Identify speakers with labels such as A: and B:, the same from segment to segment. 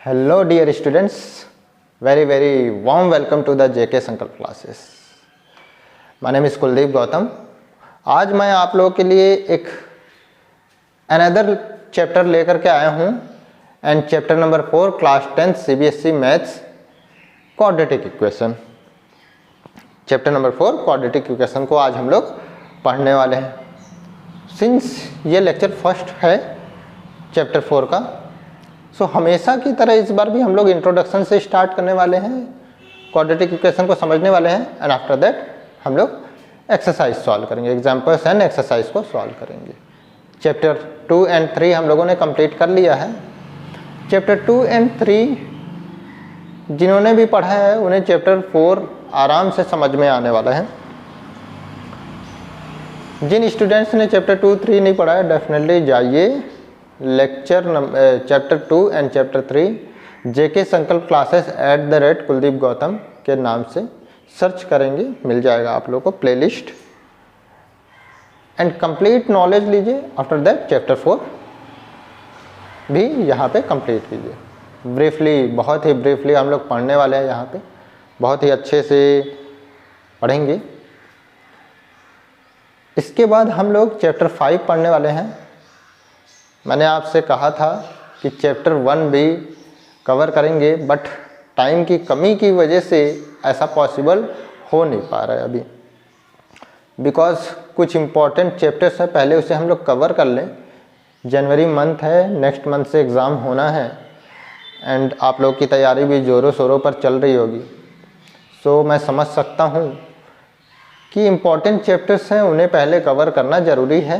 A: Hello dear students, very warm welcome to the JK Sankalp classes. My name is Kuldeep Gautam. आज मैं आप लोगों के लिए एक अनदर चैप्टर लेकर के आया हूँ and chapter number 4 class 10 CBSE maths quadratic equation. Chapter number 4 quadratic equation को आज हम लोग पढ़ने वाले हैं। सिंस ये लेक्चर फर्स्ट है चैप्टर 4 का, सो हमेशा की तरह इस बार भी हम लोग इंट्रोडक्शन से स्टार्ट करने वाले हैं, क्वाड्रेटिक इक्वेशन को समझने वाले हैं एंड आफ्टर दैट हम लोग एक्सरसाइज सॉल्व करेंगे, एग्जाम्पल्स एंड एक्सरसाइज को सॉल्व करेंगे। चैप्टर 2 एंड 3 हम लोगों ने कंप्लीट कर लिया है। चैप्टर 2 एंड 3 जिन्होंने भी पढ़ा है उन्हें चैप्टर 4 आराम से समझ में आने वाला है। जिन स्टूडेंट्स ने चैप्टर 2, 3 नहीं पढ़ा है डेफिनेटली जाइए चैप्टर 2 एंड चैप्टर 3 जेके संकल्प क्लासेस @कुलदीप गौतम के नाम से सर्च करेंगे, मिल जाएगा आप लोगों को प्लेलिस्ट एंड कंप्लीट नॉलेज लीजिए। आफ्टर दैट चैप्टर 4 भी यहाँ पे कंप्लीट कीजिए। ब्रीफली, बहुत ही ब्रीफली हम लोग पढ़ने वाले हैं, यहाँ पे बहुत ही अच्छे से पढ़ेंगे। इसके बाद हम लोग चैप्टर 5 पढ़ने वाले हैं। मैंने आपसे कहा था कि चैप्टर 1 भी कवर करेंगे, बट टाइम की कमी की वजह से ऐसा पॉसिबल हो नहीं पा रहा है अभी, बिकॉज कुछ इम्पॉर्टेंट चैप्टर्स हैं, पहले उसे हम लोग कवर कर लें। जनवरी मंथ है, नेक्स्ट मंथ से एग्ज़ाम होना है एंड आप लोग की तैयारी भी ज़ोरों शोरों पर चल रही होगी। सो मैं समझ सकता हूँ कि इम्पॉर्टेंट चैप्टर्स हैं, उन्हें पहले कवर करना ज़रूरी है।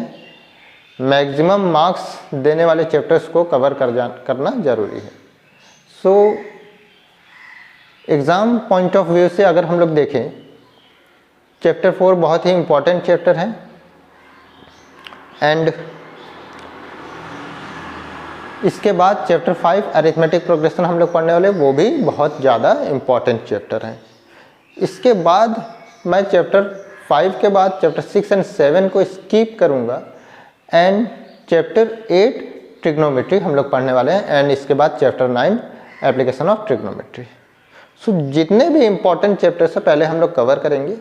A: मैक्सिमम मार्क्स देने वाले चैप्टर्स को कवर करना ज़रूरी है। सो एग्ज़ाम पॉइंट ऑफ व्यू से अगर हम लोग देखें, चैप्टर 4 बहुत ही इम्पॉर्टेंट चैप्टर है एंड इसके बाद चैप्टर 5 अरिथमेटिक प्रोग्रेशन हम लोग पढ़ने वाले, वो भी बहुत ज़्यादा इम्पॉर्टेंट चैप्टर है। इसके बाद मैं चैप्टर 5 के बाद चैप्टर 6 एंड 7 को स्किप करूँगा एंड चैप्टर 8 ट्रिग्नोमेट्री हम लोग पढ़ने वाले हैं एंड इसके बाद चैप्टर 9 एप्लीकेशन ऑफ ट्रिग्नोमेट्री। सो जितने भी इम्पॉर्टेंट चैप्टर्स हैं पहले हम लोग कवर करेंगे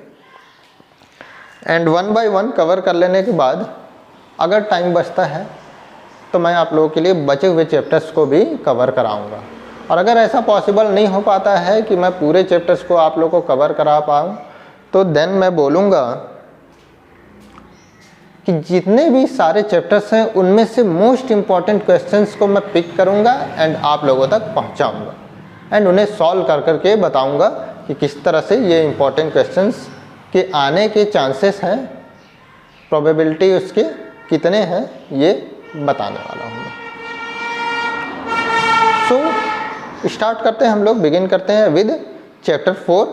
A: एंड 1 बाय 1 कवर कर लेने के बाद अगर टाइम बचता है तो मैं आप लोगों के लिए बचे हुए चैप्टर्स को भी कवर कराऊंगा। और अगर ऐसा पॉसिबल नहीं हो पाता है कि मैं पूरे चैप्टर्स को आप लोगों को कवर करा पाऊँ, तो देन मैं बोलूँगा कि जितने भी सारे चैप्टर्स हैं उनमें से मोस्ट इम्पॉर्टेंट क्वेश्चंस को मैं पिक करूंगा एंड आप लोगों तक पहुंचाऊंगा एंड उन्हें सॉल्व कर करके बताऊंगा कि किस तरह से ये इम्पॉर्टेंट क्वेश्चंस के आने के चांसेस हैं, प्रोबेबिलिटी उसके कितने हैं, ये बताने वाला हूँ। सो स्टार्ट करते हैं, हम लोग बिगिन करते हैं with chapter 4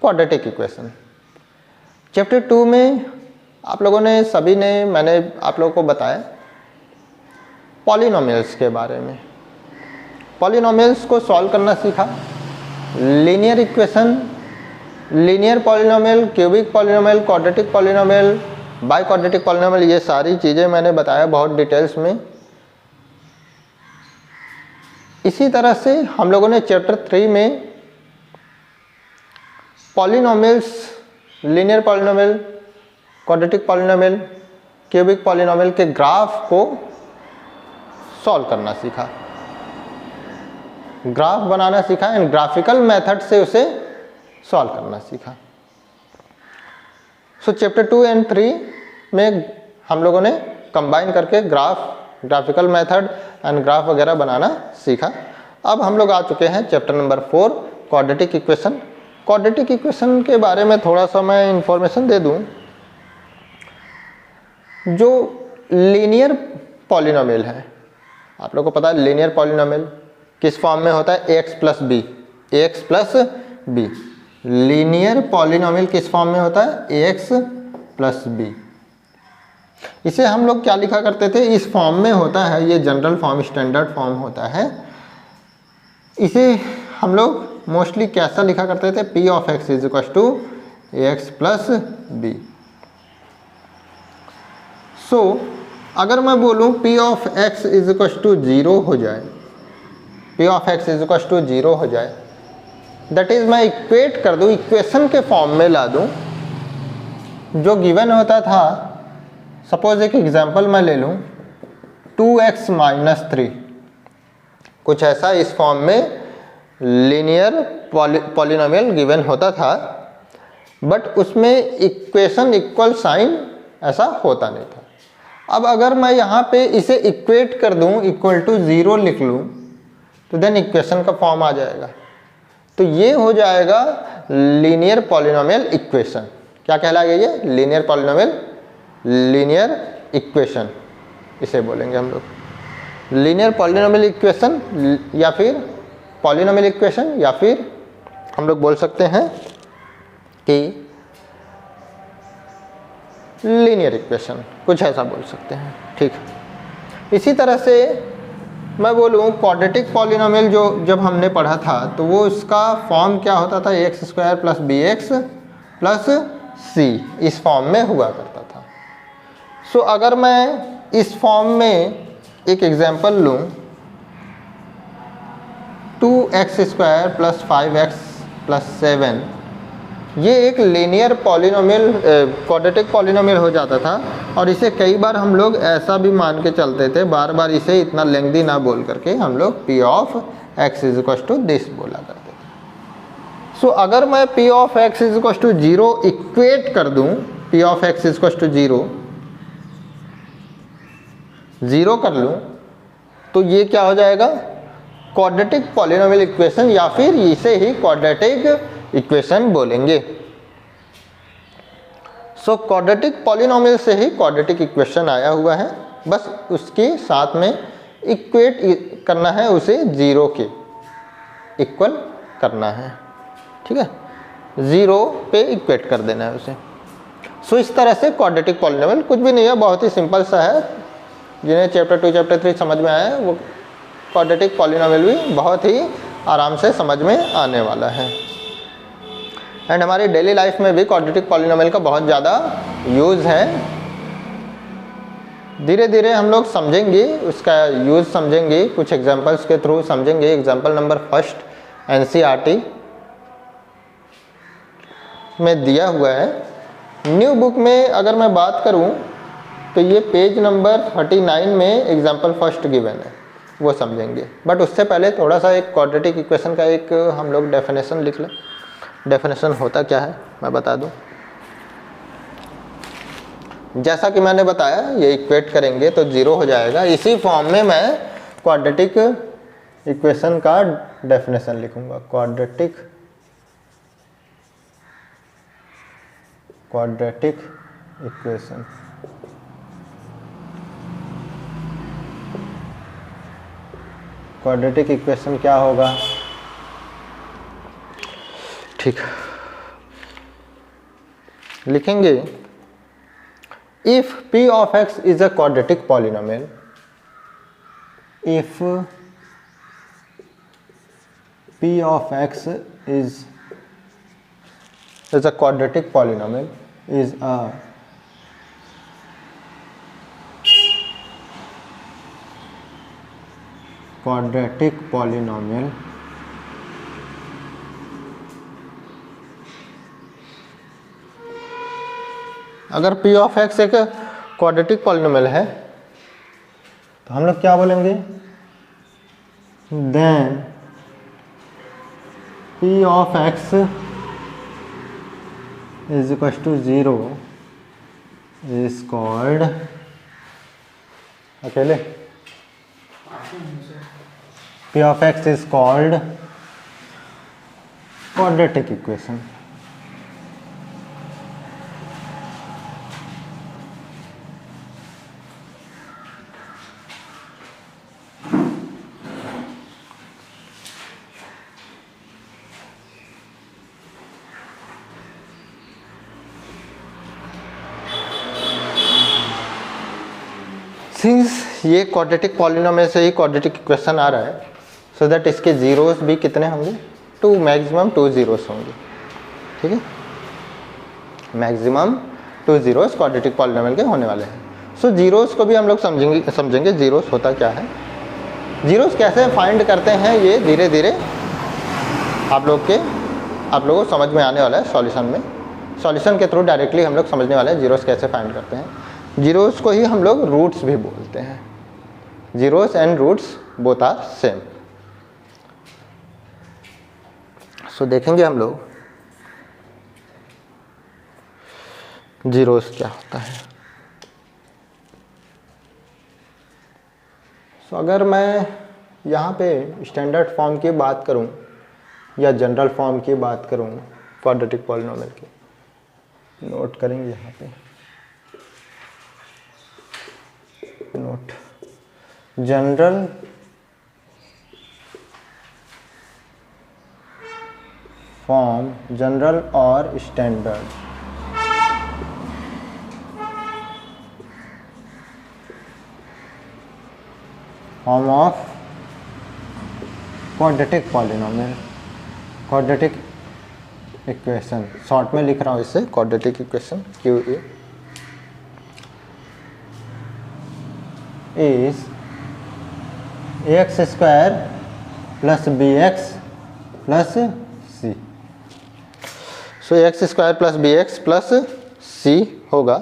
A: quadratic equation. Chapter 2 में आप लोगों ने सभी ने, मैंने आप लोगों को बताया पॉलिनोमियल्स के बारे में। पॉलिनोमियल्स को सॉल्व करना सीखा, linear equation, linear polynomial, cubic polynomial, quadratic polynomial, by quadratic polynomial, ये सारी चीज़ें मैंने बताया बहुत डिटेल्स में। इसी तरह से हम लोगों ने चैप्टर 3 में polynomials, linear polynomial, quadratic polynomial, cubic polynomial के ग्राफ को सॉल्व करना सीखा, ग्राफ बनाना सीखा एंड ग्राफिकल मेथड से उसे सॉल्व करना सीखा। सो चैप्टर 2 एंड 3 में हम लोगों ने कंबाइन करके ग्राफिकल मेथड एंड ग्राफ वगैरह बनाना सीखा। अब हम लोग आ चुके हैं chapter number 4 quadratic equation. Quadratic equation के बारे में थोड़ा सा मैं इंफॉर्मेशन दे दूं। जो लीनियर पॉलिनोमियल है, आप लोगों को पता है लीनियर पॉलिनोमियल किस फॉर्म में होता है, ax plus B, ax plus B. Linear polynomial किस फॉर्म में होता है, ax प्लस बी। इसे हम लोग क्या लिखा करते थे, इस फॉर्म में होता है, ये जनरल फॉर्म, स्टैंडर्ड फॉर्म होता है। इसे हम लोग मोस्टली कैसा लिखा करते थे, p of x is equal to ax plus B. So अगर मैं बोलूं p of x is equal to 0 हो जाए P of X is equal to 0 हो जाए, दैट इज़ मैं इक्वेट कर दूँ, इक्वेशन के फॉर्म में ला दूँ। जो गिवन होता था, सपोज एक एग्जांपल मैं ले लूँ 2x माइनस 3, कुछ ऐसा इस फॉर्म में लीनियर पॉलिनोमियल गिवन होता था, बट उसमें इक्वेशन इक्वल साइन ऐसा होता नहीं था। अब अगर मैं यहाँ पे इसे इक्वेट कर दूँ, इक्वल टू 0 लिख लूँ, तो देन इक्वेशन का फॉर्म आ जाएगा। तो ये हो जाएगा लीनियर पॉलिनोमियल इक्वेशन। क्या कहलाएगा ये? लीनियर पॉलिनोमियल, लीनियर इक्वेशन इसे बोलेंगे हम लोग। लीनियर पॉलिनोमियल इक्वेशन या फिर पॉलिनोमियल इक्वेशन, या फिर हम लोग बोल सकते हैं कि लीनियर इक्वेशन, कुछ ऐसा बोल सकते हैं। ठीक, इसी तरह से मैं बोलूँ क्वाड्रेटिक पॉलिनोमियल जो जब हमने पढ़ा था, तो वो इसका फॉर्म क्या होता था? X square plus B x plus C, इस फॉर्म में हुआ करता था। सो अगर मैं इस फॉर्म में एक एग्जांपल लूँ, 2x square plus 5x plus 7, ये एक लीनियर पॉलिनोमियल, क्वाड्रेटिक पॉलिनोमियल हो जाता था। और इसे कई बार हम लोग ऐसा भी मान के चलते थे, बार बार इसे इतना लेंथी ना बोल करके हम लोग p of x is equal to this बोला करते थे। सो अगर मैं p of x is equal to 0 equate कर दूं, p of x is equal to 0 कर लूं, तो ये क्या हो जाएगा? क्वाड्रेटिक पॉलिनोमियल इक्वेशन, या फिर इसे ही क्वाड्रेटिक इक्वेशन बोलेंगे। सो क्वाड्रेटिक पॉलिनोमियल से ही क्वाड्रेटिक इक्वेशन आया हुआ है, बस उसके साथ में इक्वेट करना है, उसे 0 के इक्वल करना है। ठीक है, 0 पे इक्वेट कर देना है उसे। सो इस तरह से क्वाड्रेटिक पॉलिनोमियल कुछ भी नहीं है, बहुत ही सिंपल सा है। जिन्हें चैप्टर 2 चैप्टर 3 समझ में आया है, वो क्वाड्रेटिक पॉलिनोमियल भी बहुत ही आराम से समझ में आने वाला है। एंड हमारी डेली लाइफ में भी क्वाड्रेटिक पॉलिनोमियल का बहुत ज़्यादा यूज़ है। धीरे धीरे हम लोग समझेंगे, उसका यूज़ समझेंगे, कुछ एग्जांपल्स के थ्रू समझेंगे। एग्जांपल नंबर 1 NCERT में दिया हुआ है। न्यू बुक में अगर मैं बात करूं, तो ये पेज नंबर 39 में एग्जांपल 1 गिवन है, वो समझेंगे। बट उससे पहले थोड़ा सा एक क्वाड्रेटिक इक्वेशन का एक हम लोग डेफिनेशन लिख लें। डेफिनेशन होता क्या है मैं बता दूं। जैसा कि मैंने बताया, ये इक्वेट करेंगे तो 0 हो जाएगा। इसी फॉर्म में मैं क्वाड्रेटिक इक्वेशन का डेफिनेशन लिखूंगा। क्वाड्रेटिक इक्वेशन, क्वाड्रेटिक इक्वेशन क्या होगा? ठीक, लिखेंगे if p of x is a quadratic polynomial, if p of x is a quadratic polynomial, is a quadratic polynomial अगर p ऑफ x एक क्वाड्रेटिक पॉलिनोमियल है, तो हम लोग क्या बोलेंगे? Then p of x is equal to 0 is called, अकेले p of x is called quadratic equation. Since ये क्वाड्रेटिक पॉलिनोमियल से ही क्वाड्रेटिक इक्वेशन आ रहा है, सो दैट इसके जीरोस भी कितने होंगे? 2, मैक्सिमम 2 जीरोस होंगे। ठीक है, मैक्सिमम 2 जीरोस क्वाड्रेटिक पॉलिनोमियल के होने वाले हैं। सो जीरोस को भी हम लोग समझेंगे जीरोस होता क्या है। जीरोस कैसे फाइंड करते हैं ये धीरे धीरे आप लोगों को समझ में आने वाला है सॉल्यूशन में। सॉल्यूशन के थ्रू डायरेक्टली हम लोग समझने वाले हैं जीरोस कैसे फाइंड करते हैं। जीरोस को ही हम लोग रूट्स भी बोलते हैं। Zeros and roots both are same. So देखेंगे हम लोग जीरोस क्या होता है। सो अगर मैं यहाँ पे स्टैंडर्ड फॉर्म की बात करूँ या जनरल फॉर्म की बात करूँ क्वाड्रेटिक पॉलिनोमियल की, नोट करेंगे यहाँ पे नोट जनरल फॉर्म, जनरल और standard. Form of quadratic polynomial, quadratic equation, short में लिख रहा हूँ इसे quadratic equation QE is ax square plus bx plus c। So X square plus B x plus C होगा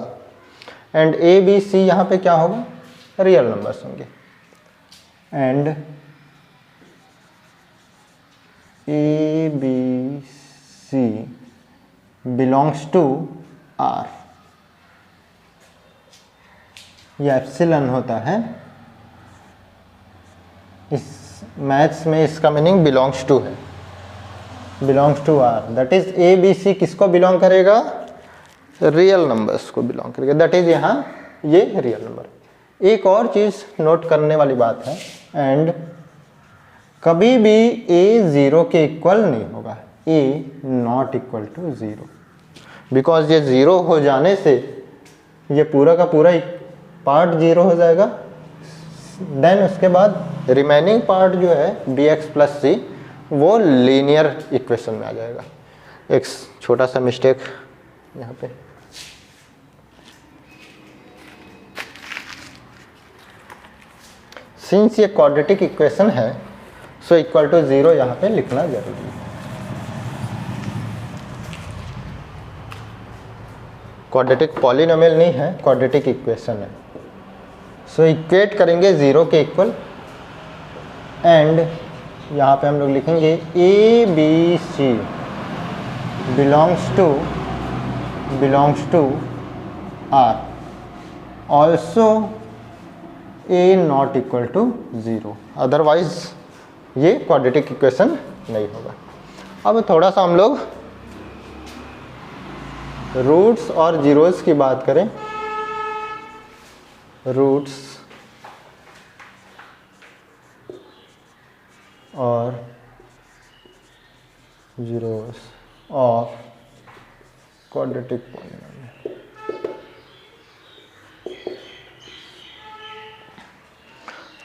A: एंड ए बी सी यहाँ पे क्या होगा, रियल नंबर्स होंगे and A B C belongs to R. यह epsilon होता है, इस मैथ्स में इसका मीनिंग बिलोंग्स टू है, belongs to R. That is a B c किसको बिलोंग करेगा, रियल नंबर्स को बिलोंग करेगा। दैट इज यहाँ ये रियल नंबर। एक और चीज नोट करने वाली बात है, एंड कभी भी ए जीरो के इक्वल नहीं होगा, A not equal to zero, because ये जीरो हो जाने से ये पूरा का पूरा पार्ट जीरो हो जाएगा। देन उसके बाद रिमेनिंग पार्ट जो है बी एक्स प्लस सी वो लीनियर इक्वेशन में आ जाएगा। एक छोटा सा मिस्टेक यहाँ पे, सिंस ये क्वाड्रेटिक इक्वेशन है सो इक्वल टू जीरो यहाँ पे लिखना जरूरी है। क्वाड्रेटिक पॉलिनोमियल नहीं है, क्वाड्रेटिक इक्वेशन है। सो इक्वेट करेंगे जीरो के इक्वल एंड यहाँ पे हम लोग लिखेंगे a B C belongs to R, also a not equal to zero, otherwise ये क्वाड्रेटिक इक्वेशन नहीं होगा। अब थोड़ा सा हम लोग रूट्स और जीरोस की बात करें। रूट्स और zeros of quadratic polynomial.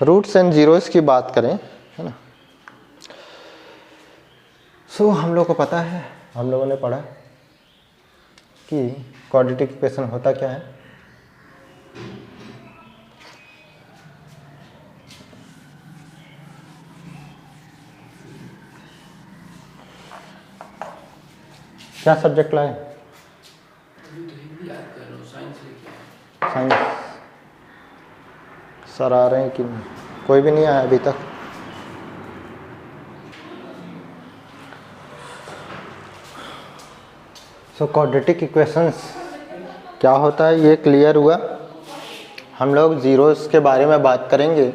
A: Roots and zeros की बात करें, है ना। सो हम लोग को पता है, हम लोगों ने पढ़ा कि क्वाड्रेटिक इक्वेशन होता क्या है। क्या सब्जेक्ट लाए? साइंस। सर आ रहे हैं कि नहीं? कोई भी नहीं आया अभी तक। सो क्वाड्रेटिक इक्वेशंस क्या होता है ये क्लियर हुआ। हम लोग जीरोस के बारे में बात करेंगे।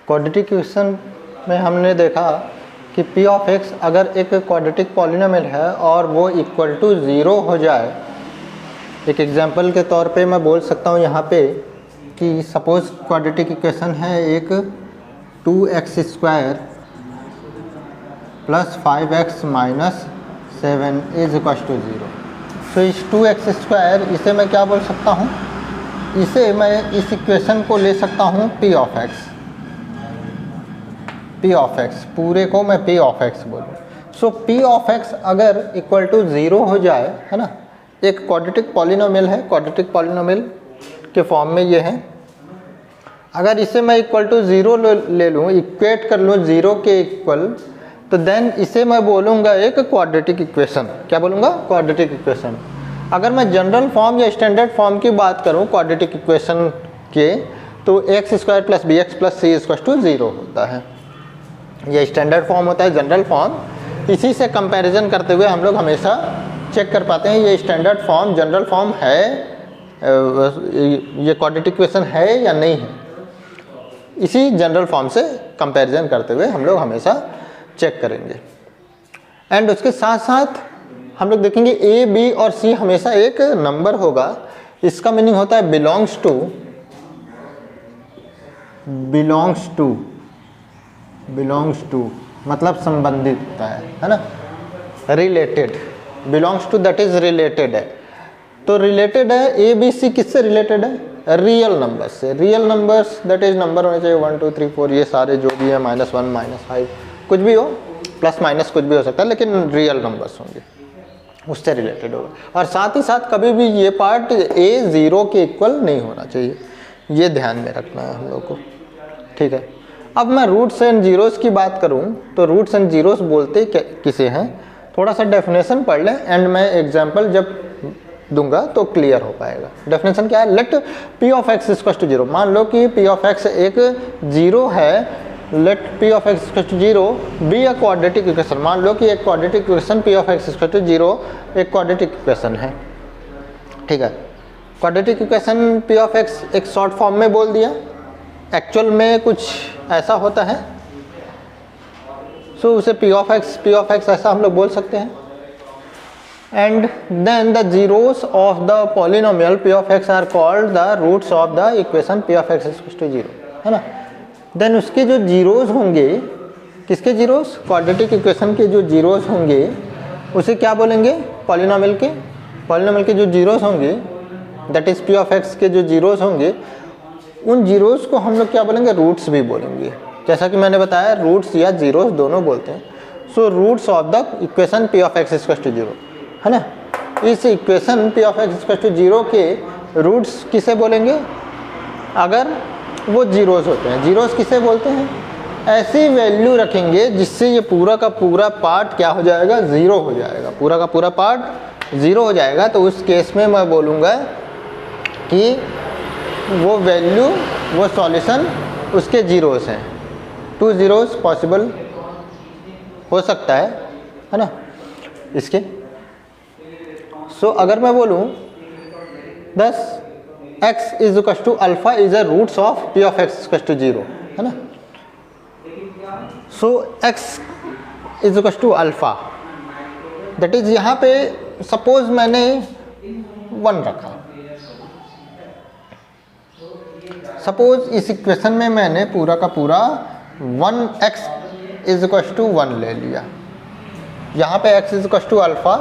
A: क्वाड्रेटिक इक्वेशन में हमने देखा कि p ऑफ x अगर एक क्वाड्रेटिक पॉलिनोमियल है और वो इक्वल टू ज़ीरो हो जाए, एक एग्जांपल के तौर पे मैं बोल सकता हूँ यहाँ पे कि सपोज क्वाड्रेटिक इक्वेशन है एक 2x square plus 5x minus 7 is equal to zero. तो इस 2x स्क्वायर इसे मैं क्या बोल सकता हूँ, इसे मैं इस इक्वेशन को ले सकता हूँ p of x। p of x पूरे को मैं p ऑफ x बोलूँ। सो p ऑफ x अगर इक्वल टू ज़ीरो हो जाए, है ना, एक क्वाड्रेटिक पॉलिनोमियल है, क्वाड्रेटिक पॉलिनोमियल के फॉर्म में ये है, अगर इसे मैं इक्वल टू 0 ले लूँ, इक्वेट कर लूँ 0 के इक्वल, तो देन इसे मैं बोलूँगा एक क्वाड्रेटिक इक्वेशन। क्या बोलूँगा? Quadratic equation. अगर मैं जनरल फॉर्म या स्टैंडर्ड फॉर्म की बात करूँ क्वाड्रेटिक इक्वेशन के, तो x square plus B x plus c equal to 0 होता है। ये स्टैंडर्ड फॉर्म होता है, जनरल फॉर्म। इसी से कंपैरिजन करते हुए हम लोग हमेशा चेक कर पाते हैं ये स्टैंडर्ड फॉर्म, जनरल फॉर्म है, ये क्वाड्रेटिक इक्वेशन है या नहीं है। इसी जनरल फॉर्म से कंपैरिजन करते हुए हम लोग हमेशा चेक करेंगे। एंड उसके साथ साथ हम लोग देखेंगे ए बी और सी हमेशा एक नंबर होगा। इसका मीनिंग होता है बिलोंग्स टू मतलब संबंधित होता है ना, related. Belongs to that is related है। तो रिलेटेड है ए बी सी, किससे रिलेटेड है? रियल नंबर से। Real numbers that is number होने चाहिए 1 2 3 4, ये सारे जो भी है, -1 -5 कुछ भी हो, प्लस माइनस कुछ भी हो सकता है, लेकिन रियल नंबर्स होंगे, उससे रिलेटेड होगा। और साथ ही साथ कभी भी ये पार्ट ए 0 के इक्वल नहीं होना चाहिए, ये ध्यान में रखना है हम लोग को। ठीक है, अब मैं रूट्स एंड जीरोस की बात करूं तो रूट्स एंड जीरोस बोलते किसे हैं, थोड़ा सा डेफिनेशन पढ़ लें एंड मैं एग्जांपल जब दूंगा तो क्लियर हो पाएगा। डेफिनेशन क्या है? Let p of x equal to 0। मान लो कि p ऑफ x एक 0 है, let p of x equal to 0 be a quadratic equation. मान लो कि एक quadratic equation p of x equal to 0 एक क्वाड्रेटिक इक्वेशन है। ठीक है, quadratic equation p of x एक शॉर्ट फॉर्म में बोल दिया, एक्चुअल में कुछ ऐसा होता है, सो उसे p ऑफ x ऐसा हम लोग बोल सकते हैं। And then the zeros of the polynomial p of x are called the roots of the equation p of x equal to 0, है ना। देन उसके जो जीरोस होंगे, किसके जीरोस? क्वाड्रेटिक इक्वेशन के जो जीरोस होंगे उसे क्या बोलेंगे? पॉलिनोमियल के जो जीरोस होंगे that is p of x के जो जीरोस होंगे, उन जीरोस को हम लोग क्या बोलेंगे? रूट्स भी बोलेंगे। जैसा कि मैंने बताया रूट्स या जीरोस दोनों बोलते हैं। So roots of the equation p of x equal to 0, है ना। इस equation p of x equal to 0 के रूट्स किसे बोलेंगे? अगर वो जीरोस होते हैं। जीरोस किसे बोलते हैं? ऐसी वैल्यू रखेंगे जिससे ये पूरा का पूरा पार्ट क्या हो जाएगा? 0 हो जाएगा। पूरा का पूरा पार्ट 0 हो जाएगा। तो उस केस में मैं बोलूँगा कि वो वैल्यू, वो सॉल्यूशन उसके जीरोस हैं। 2 जीरोस पॉसिबल हो सकता है ना इसके। सो अगर मैं बोलूँ thus x is equal to alpha is a roots of p of x equal to 0, है ना। So x is equal to alpha, that is यहाँ पे सपोज मैंने 1 रखा। सपोज इस इक्वेशन में मैंने पूरा का पूरा 1x इज इक्वल टू 1 ले लिया। यहाँ पे x is equal to alpha.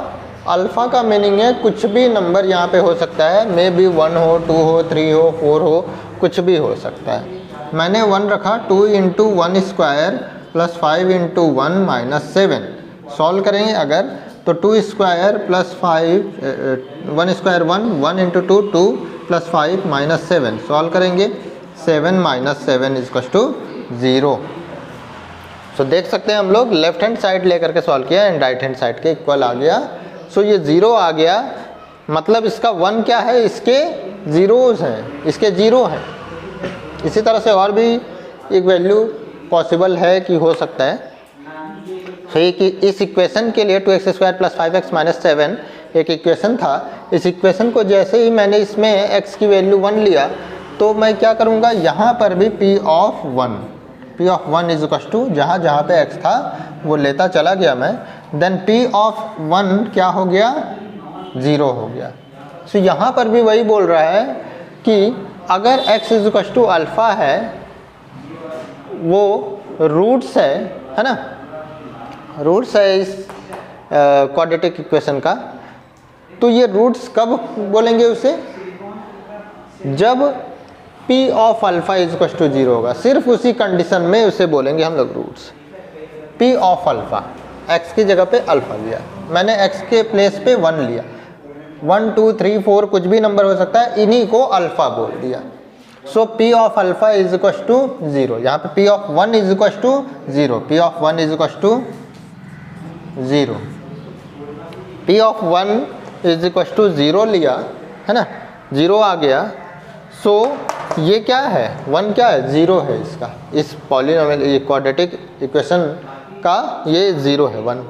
A: Alpha का मीनिंग है कुछ भी नंबर यहाँ पे हो सकता है, मे बी 1 हो, 2 हो, 3 हो, 4 हो, कुछ भी हो सकता है। मैंने 1 रखा। 2 × 1 स्क्वायर प्लस 5 × 1 माइनस 7 सॉल्व करेंगे अगर, तो 2 square plus 5 1 square 1 × 2 2 plus 5 minus 7 solve करेंगे। 7 माइनस 7 इक्वल टू 0। सो देख सकते हैं हम लोग लेफ्ट हैंड साइड लेकर के सॉल्व किया एंड राइट हैंड साइड के इक्वल आ गया। सो ये 0 आ गया, मतलब इसका 1 क्या है? इसके जीरोस हैं, इसके 0 हैं। इसी तरह से और भी एक वैल्यू पॉसिबल है कि हो सकता है। सही कि इस इक्वेशन के लिए 2x² प्लस 5x माइनस 7 एक इक्वेशन था। इस इक्वेशन को जैसे ही मैंने इसमें x की वैल्यू 1 लिया, तो मैं क्या करूँगा? यहाँ पर भी p of 1 is equal to जहाँ जहाँ पे x था वो लेता चला गया मैं। देन p ऑफ 1 क्या हो गया? 0 हो गया। सो यहाँ पर भी वही बोल रहा है कि अगर x is equal to alpha है, वो रूट्स है ना, रूट्स है इस क्वाड्रेटिक इक्वेशन का, तो ये रूट्स कब बोलेंगे उसे? जब p of alpha is equal to 0 होगा। सिर्फ उसी कंडीशन में उसे बोलेंगे हम लोग roots. p of alpha, x की जगह पे अल्फा लिया मैंने, x के प्लेस पे 1 लिया। 1 2 3 4 कुछ भी नंबर हो सकता है, इन्हीं को अल्फा बोल दिया। So P of alpha is equal to 0, यहाँ पे P of 1 is equal to 0, P of 1 is equal to 0, P of 1 is equal to 0 लिया है ना, 0 आ गया। सो ये क्या है, 1 क्या है, 0 है इसका, इस पॉलिनोमियल ये क्वाड्रेटिक इक्वेशन का ये 0 है 1,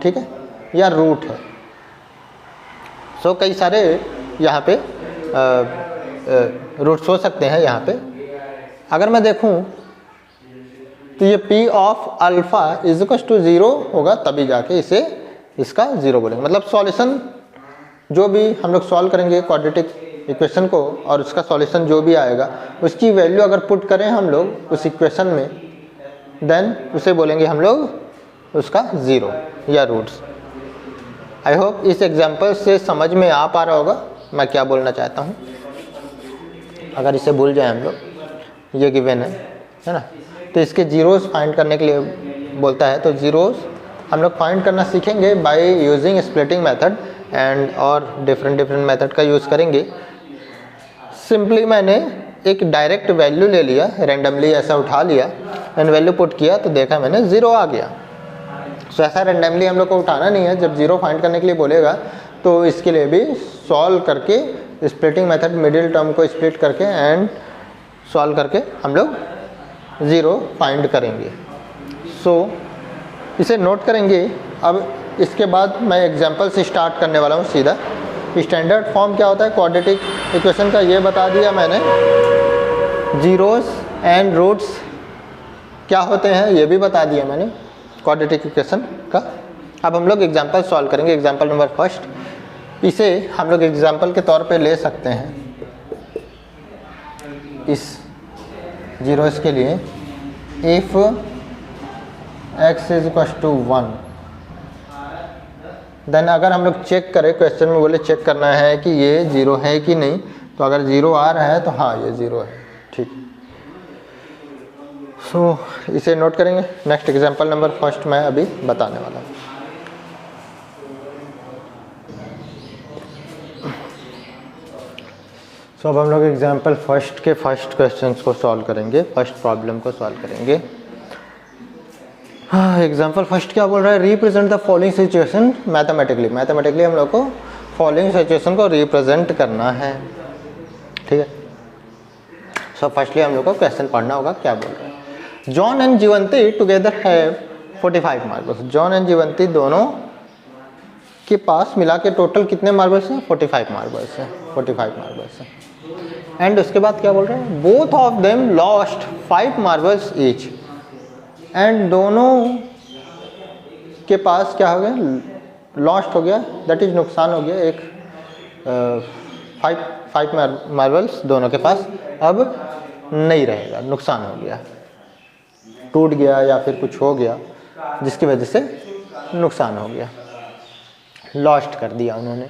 A: ठीक है, या रूट है। सो कई सारे यहाँ पे रूट्स हो सकते हैं। यहाँ पे अगर मैं देखूँ तो ये p of alpha is equal to 0 होगा, तभी जाके इसे इसका 0 बोलेंगे। मतलब सॉल्यूशन जो भी हम लोग सॉल्व करेंगे क्वाड्रेटिक इक्वेशन को, और उसका सॉल्यूशन जो भी आएगा उसकी वैल्यू अगर पुट करें हम लोग उस इक्वेशन में, देन उसे बोलेंगे हम लोग उसका 0 या रूट्स। आई होप इस एग्जाम्पल से समझ में आ पा रहा होगा मैं क्या बोलना चाहता हूँ। अगर इसे भूल जाए हम लोग, ये गिवन है ना, तो इसके जीरोस फाइंड करने के लिए बोलता है, तो जीरोस हम लोग फाइंड करना सीखेंगे by using splitting method and और डिफरेंट मेथड का यूज़ करेंगे। सिंपली मैंने एक डायरेक्ट वैल्यू ले लिया, रैंडमली ऐसा उठा लिया एंड वैल्यू पुट किया तो देखा मैंने 0 आ गया। सो ऐसा रैंडमली हम लोग को उठाना नहीं है, जब 0 फाइंड करने के लिए बोलेगा तो इसके लिए भी सॉल्व करके स्प्लिटिंग मेथड मिडिल टर्म को स्प्लिट करके एंड सॉल्व करके हम लोग 0 फाइंड करेंगे। सो इसे नोट करेंगे। अब इसके बाद मैं एग्जांपल से स्टार्ट करने वाला हूँ सीधा। स्टैंडर्ड फॉर्म क्या होता है क्वाड्रेटिक इक्वेशन का, ये बता दिया मैंने। जीरोस एंड रूट्स क्या होते हैं ये भी बता दिया मैंने क्वाड्रेटिक इक्वेशन का। अब हम लोग एग्जांपल सॉल्व करेंगे। एग्जांपल नंबर फर्स्ट, इसे हम लोग एग्जांपल के तौर पे ले सकते हैं इस जीरोस के लिए। If x is equal to 1, then अगर हम लोग चेक करें, क्वेश्चन में बोले चेक करना है कि ये 0 है कि नहीं, तो अगर 0 आ रहा है तो हाँ ये 0 है, ठीक। सो इसे नोट करेंगे। नेक्स्ट एग्जांपल नंबर फर्स्ट मैं अभी बताने वाला हूँ। सो अब हम लोग एग्जांपल फर्स्ट के फर्स्ट क्वेश्चंस को सॉल्व करेंगे, फर्स्ट प्रॉब्लम को सॉल्व करेंगे। हाँ, एग्जांपल फर्स्ट क्या बोल रहा है, represent the following situation mathematically हम लोग को फॉलोइंग सिचुएशन को रिप्रेजेंट करना है, ठीक है। सो फर्स्टली हम लोग को क्वेश्चन पढ़ना होगा, क्या बोल रहा है। John and Jivanti together have 45 marbles. John and Jivanti दोनों के पास मिला के टोटल कितने मार्बल्स हैं, 45 मार्बल्स हैं, 45 मार्बल्स हैं। एंड उसके बाद क्या बोल रहे हैं, both of them lost 5 marbles each. And दोनों के पास क्या हो गया, लॉस्ट हो गया, दैट इज नुकसान हो गया। एक 5 मार्बल्स दोनों के पास अब नहीं रहेगा, नुकसान हो गया, टूट गया या फिर कुछ हो गया जिसकी वजह से नुकसान हो गया, लॉस्ट कर दिया उन्होंने।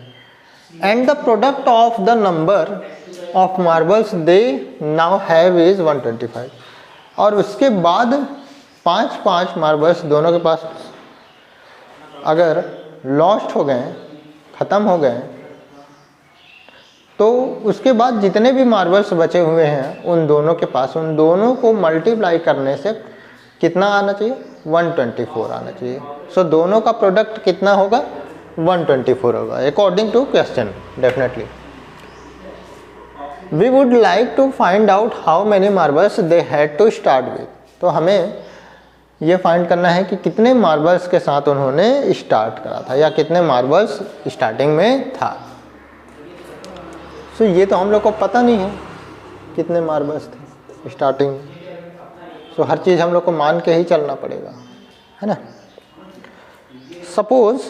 A: And the product of the number of marbles they now have is 125। और उसके बाद 5 मार्बल्स दोनों के पास अगर लॉस्ट हो गए, ख़त्म हो गए, तो उसके बाद जितने भी मार्बल्स बचे हुए हैं उन दोनों के पास, उन दोनों को मल्टीप्लाई करने से कितना आना चाहिए, 124 आना चाहिए। सो दोनों का प्रोडक्ट कितना होगा, 124 होगा according to question. Definitely we would like to find out how many marbles they had to start with. तो हमें ये फाइंड करना है कि कितने मार्बल्स के साथ उन्होंने स्टार्ट करा था, या कितने मार्बल्स स्टार्टिंग में था। सो ये तो हम लोग को पता नहीं है कितने मार्बल्स थे स्टार्टिंग में। सो हर चीज़ हम लोग को मान के ही चलना पड़ेगा, है ना। सपोज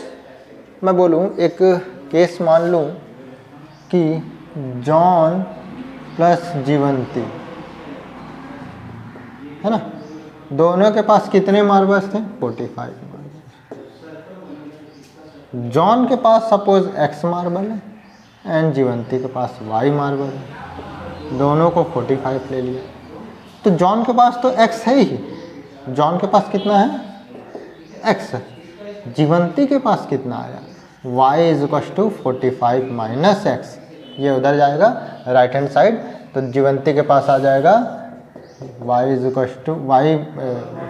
A: मैं बोलूँ, एक केस मान लूँ कि जॉन प्लस जीवंती, है ना, दोनों के पास कितने मार्बल्स थे, 45 मार्बल्स। जॉन के पास सपोज x मार्बल है एंड जीवंती के पास y मार्बल है, दोनों को 45 ले लिया। तो जॉन के पास तो x है ही, जॉन के पास कितना है, x है। जीवंती के पास कितना आया, y is equal to 45 minus x, ये उधर जाएगा राइट हैंड साइड, तो जीवंती के पास आ जाएगा y is equal to Y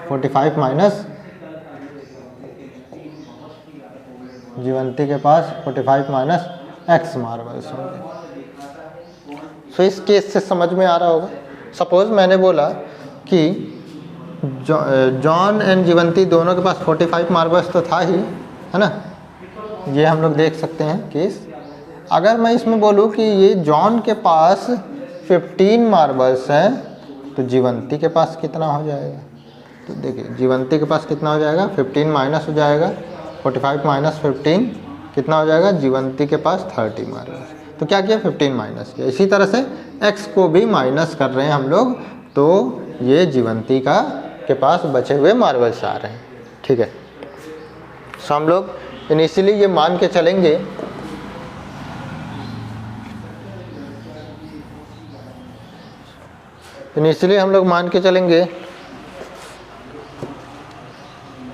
A: 45 minus, Jivanti के पास 45 माइनस x मार्बल्स होंगे। सो इस केस से समझ में आ रहा होगा। सपोज मैंने बोला कि जॉन एंड जीवंती दोनों के पास 45 मार्बल्स तो था ही, है ना, ये हम लोग देख सकते हैं केस। अगर मैं इसमें बोलूँ कि ये जॉन के पास 15 मार्बल्स हैं तो जीवंती के पास कितना हो जाएगा? तो देखिए जीवंती के पास कितना हो जाएगा, 15 माइनस हो जाएगा 45 माइनस 15 कितना हो जाएगा, जीवंती के पास 30 मार्बल्स। तो क्या किया, 15 माइनस किया। इसी तरह से x को भी माइनस कर रहे हैं हम लोग, तो ये जीवंती के पास बचे हुए मार्बल्स आ रहे हैं। ठीक है, सो हम लोग इनिशियली ये मान के चलेंगे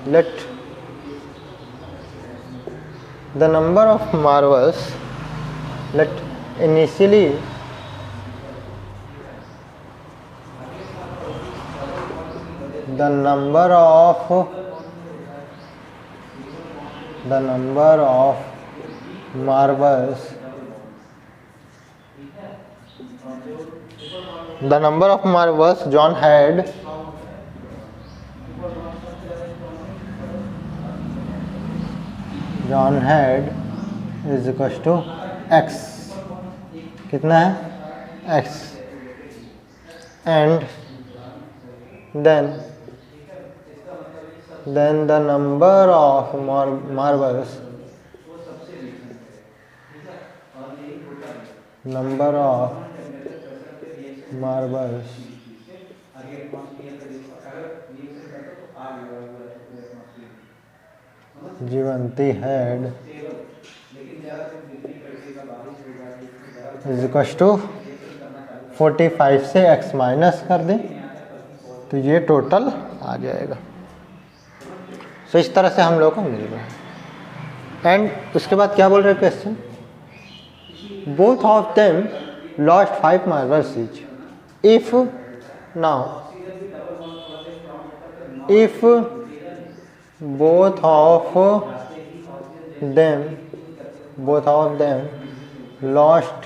A: let the number of marbles, let initially the number of marbles, the number of marbles John had is equals to x, कितना है x, and then the number of marbles Jivanti had is equal to 45 से x minus कर दें तो ये total आ जाएगा। सो इस तरह से हम लोग को मिल रहा है। एंड उसके बाद क्या बोल रहे हैं question, both of them lost 5 marbles each if, now if both of them lost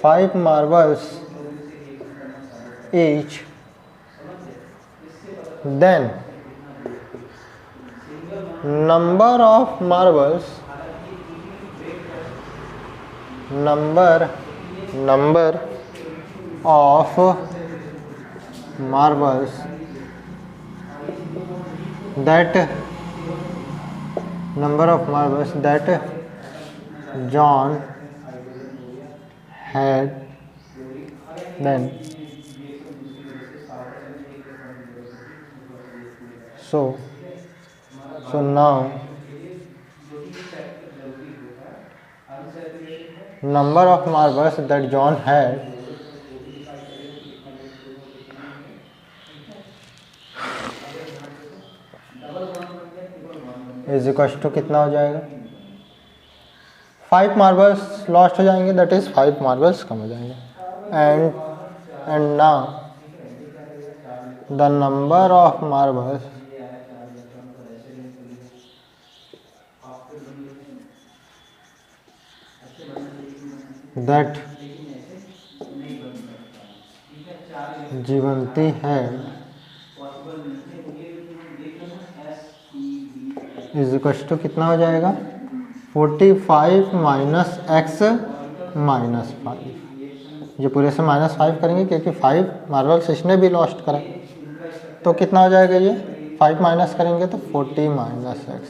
A: 5 marbles each, then number of marbles that John had then, so now number of marbles that John had is equal to कितना हो जाएगा, 5 marbles lost हो जाएंगे, that is 5 marbles कम हो जाएंगे। And now the number of marbles that Jivanti had is equal to कितना हो जाएगा, 45 माइनस x माइनस 5। ये पूरे से माइनस 5 करेंगे क्योंकि 5 मार्बल्स इसने भी लॉस्ट करा, तो कितना हो जाएगा, ये 5 माइनस करेंगे तो 40 माइनस x,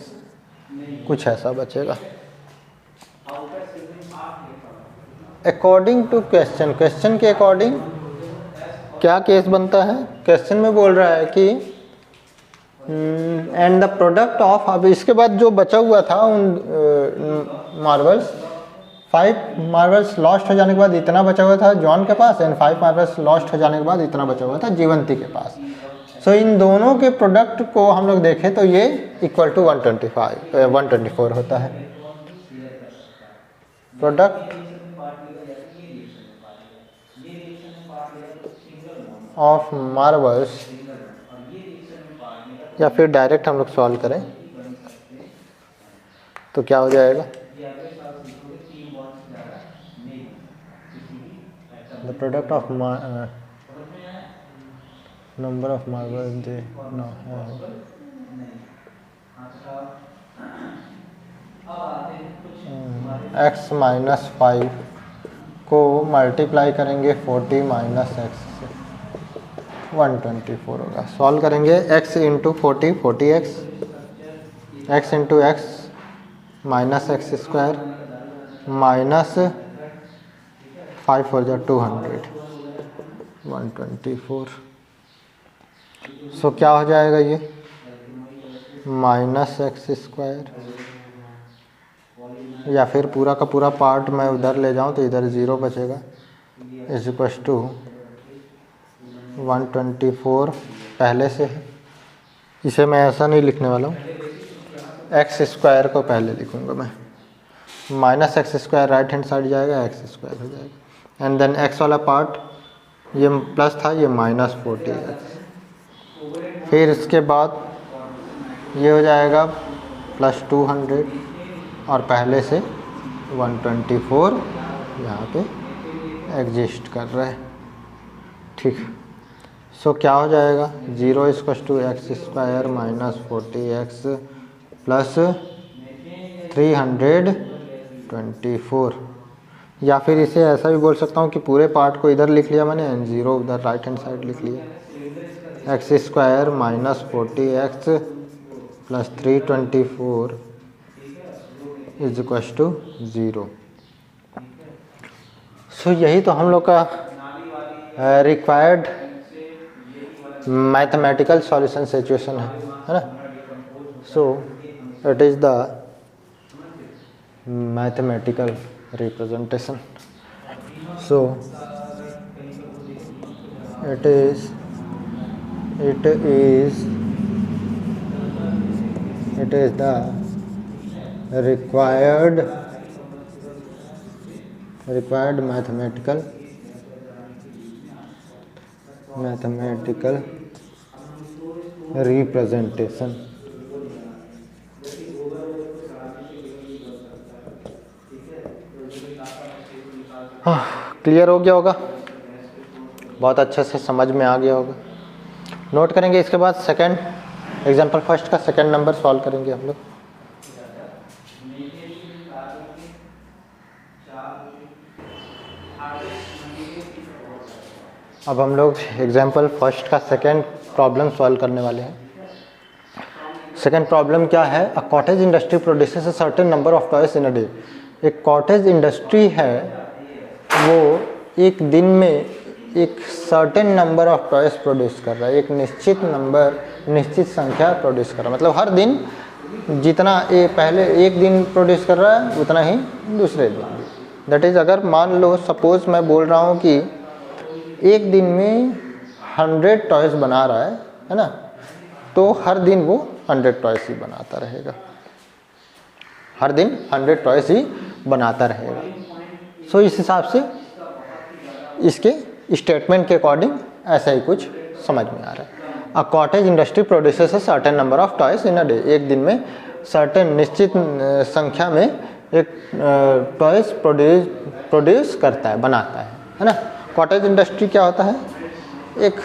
A: कुछ ऐसा बचेगा। अकॉर्डिंग टू क्वेश्चन के अकॉर्डिंग क्या केस बनता है, क्वेश्चन में बोल रहा है कि एंड द प्रोडक्ट ऑफ, अब इसके बाद जो बचा हुआ था उन मार्बल्स, 5 मार्बल्स लॉस्ट हो जाने के बाद इतना बचा हुआ था जॉन के पास, एंड 5 मार्बल्स लॉस्ट हो जाने के बाद इतना बचा हुआ था जीवंती के पास। सो इन दोनों के प्रोडक्ट को हम लोग देखें तो ये इक्वल टू 124 होता है। प्रोडक्ट ऑफ मार्बल्स, या फिर डायरेक्ट हम लोग सॉल्व करें तो क्या हो जाएगा, the product of number of marble they know x minus 5 को मल्टीप्लाई करेंगे 40 माइनस एक्स से 124 होगा। सॉल्व करेंगे x into 40 40x, x into x minus x square minus 5 4 जा 200 124। सो क्या हो जाएगा ये माइनस एक्स स्क्वायर, या फिर पूरा का पूरा पार्ट मैं उधर ले जाऊं तो इधर 0 बचेगा, इज इक्वस टू 124 पहले से है, इसे मैं ऐसा नहीं लिखने वाला हूँ, एक्स स्क्वायर को पहले लिखूँगा मैं, minus x square right hand side जाएगा, एक्स स्क्वायर हो जाएगा, एंड देन एक्स वाला पार्ट ये प्लस था, ये माइनस 40x, फिर इसके बाद ये हो जाएगा प्लस 200 और पहले से 124 यहाँ पे एग्जिस्ट कर रहा है। ठीक, सो क्या हो जाएगा 0 equals to x square minus 40x plus 324, या फिर इसे ऐसा भी बोल सकता हूँ कि पूरे पार्ट को इधर लिख लिया मैंने एंड 0 उधर राइट हैंड साइड लिख लिया, x square minus 40x plus 324 is equals to 0। So यही तो हम लोग का रिक्वायर्ड मैथमेटिकल सॉल्यूशन सिचुएशन है ना। So it is the mathematical representation. So it is the required mathematical representation। Clear हो गया होगा, बहुत अच्छे से समझ में आ गया होगा। नोट करेंगे, इसके बाद सेकंड एग्जांपल फर्स्ट का सेकंड नंबर सॉल्व करेंगे हम लोग। अब हम लोग एग्जांपल फर्स्ट का सेकंड प्रॉब्लम सॉल्व करने वाले हैं। सेकंड प्रॉब्लम क्या है, a cottage industry produces a certain number of toys in a day. एक कॉटेज इंडस्ट्री है, वो एक दिन में एक certain number of toys produce कर रहा है, एक निश्चित संख्या प्रोड्यूस कर रहा है। मतलब हर दिन जितना ये पहले एक दिन प्रोड्यूस कर रहा है उतना ही दूसरे दिन भी। दैट इज़, अगर मान लो सपोज मैं बोल रहा हूँ कि एक दिन में 100 टॉयज बना रहा है ना, तो हर दिन वो 100 टॉयज ही बनाता रहेगा, हर दिन 100 टॉयज ही बनाता रहेगा। सो इस हिसाब से इसके स्टेटमेंट के अकॉर्डिंग ऐसा ही कुछ समझ में आ रहा है। A cottage industry produces a certain number of toys in a day. एक दिन में सर्टेन निश्चित संख्या में एक टॉयज प्रोड्यूस करता है, बनाता है ना। कॉटेज इंडस्ट्री क्या होता है, एक